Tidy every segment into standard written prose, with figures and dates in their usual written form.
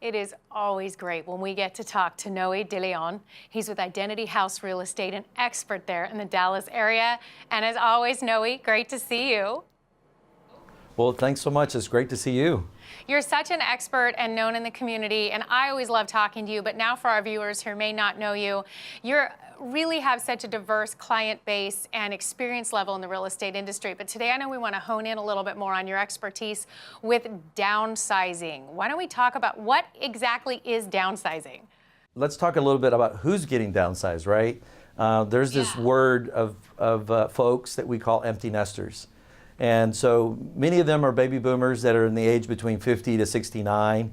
It is always great when we get to talk to Noe De Leon. He's with Identity House Real Estate, an expert there in the Dallas area. And as always, Noe, great to see you. Well, thanks so much. It's great to see you. You're such an expert and known in the community, and I always love talking to you. But now for our viewers who may not know you, you really have such a diverse client base and experience level in the real estate industry. But today I know we want to hone in a little bit more on your expertise with downsizing. Why don't we talk about what exactly is downsizing? Let's talk a little bit about who's getting downsized, right? There's this word of folks that we call empty nesters. And so many of them are baby boomers that are in the age between 50 to 69.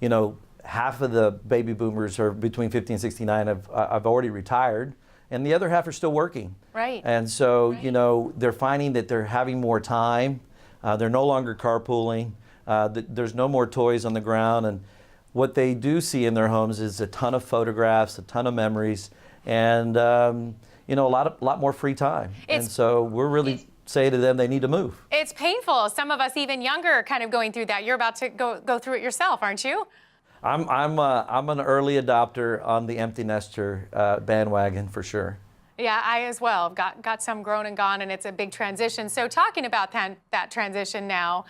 You know, half of the baby boomers are between 50 and 69 have already retired, and the other half are still working. Right. And so, you know, they're finding that they're having more time. They're no longer carpooling. There's no more toys on the ground. And what they do see in their homes is a ton of photographs, a ton of memories, and, you know, a lot more free time. And so we're really say to them they need to move. It's painful. Some of us even younger are kind of going through that. You're about to go through it yourself, aren't you? I'm an early adopter on the empty nester bandwagon for sure. Yeah, I as well. Got some grown and gone, and it's a big transition. So talking about that transition now,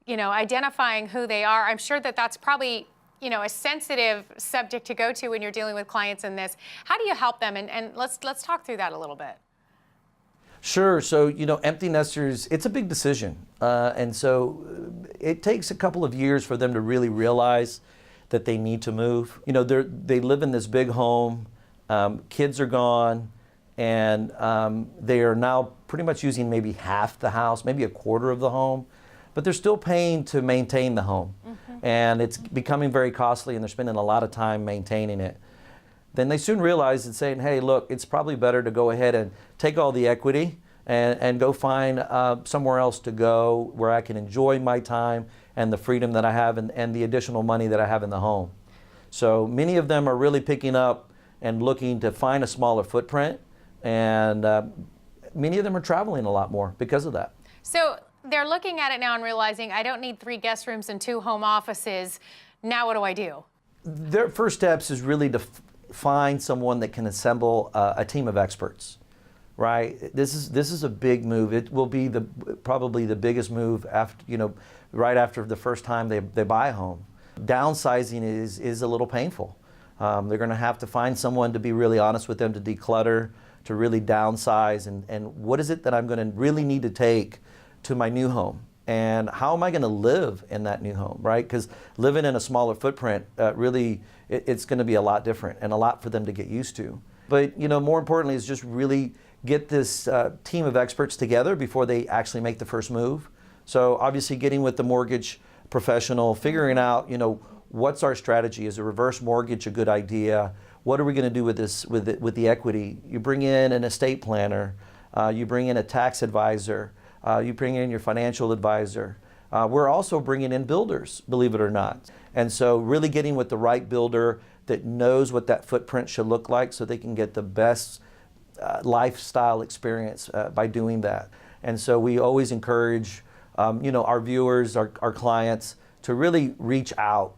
you know, identifying who they are, I'm sure that that's probably, you know, a sensitive subject to go to when you're dealing with clients in this. How do you help them? And let's talk through that a little bit. Sure. So, you know, empty nesters, it's a big decision. And so it takes a couple of years for them to really realize that they need to move. You know, they live in this big home, kids are gone, and they are now pretty much using maybe half the house, maybe a quarter of the home, but they're still paying to maintain the home. Mm-hmm. And it's becoming very costly, and they're spending a lot of time maintaining it. Then they soon realize and saying, hey, look, it's probably better to go ahead and take all the equity and go find somewhere else to go where I can enjoy my time and the freedom that I have and the additional money that I have in the home. So many of them are really picking up and looking to find a smaller footprint, and many of them are traveling a lot more because of that. So they're looking at it now and realizing, I don't need 3 guest rooms and 2 home offices. Now what do I do? Their first steps is really to find someone that can assemble a team of experts, right? This is a big move. It will be probably the biggest move after, you know, right after the first time they buy a home. Downsizing is a little painful. They're going to have to find someone to be really honest with them, to declutter, to really downsize, and what is it that I'm going to really need to take to my new home? And how am I going to live in that new home, right? Because living in a smaller footprint, really, it's going to be a lot different and a lot for them to get used to. But, you know, more importantly is just really get this team of experts together before they actually make the first move. So obviously getting with the mortgage professional, figuring out, you know, what's our strategy? Is a reverse mortgage a good idea? What are we going to do with this, with the equity? You bring in an estate planner, you bring in a tax advisor, you bring in your financial advisor. We're also bringing in builders, believe it or not. And so really getting with the right builder that knows what that footprint should look like so they can get the best lifestyle experience by doing that. And so we always encourage you know, our viewers, our clients, to really reach out,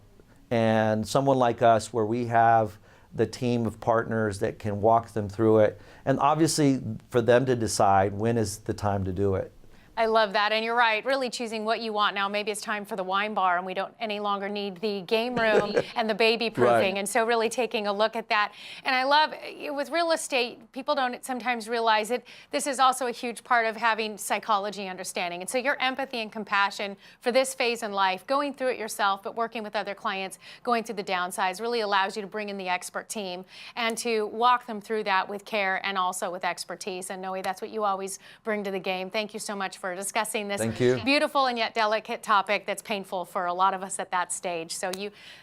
and someone like us where we have the team of partners that can walk them through it, and obviously for them to decide when is the time to do it. I love that, and you're right, really choosing what you want now. Maybe it's time for the wine bar, and we don't any longer need the game room and the baby proofing, right. And so really taking a look at that. And I love, with real estate, people don't sometimes realize it, this is also a huge part of having psychology understanding. And so your empathy and compassion for this phase in life, going through it yourself, but working with other clients, going through the downsize, really allows you to bring in the expert team and to walk them through that with care and also with expertise. And Noe, that's what you always bring to the game. Thank you so much for discussing this beautiful and yet delicate topic that's painful for a lot of us at that stage. So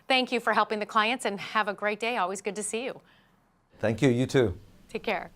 thank you for helping the clients, and have a great day. Always good to see you. Thank you. You too. Take care.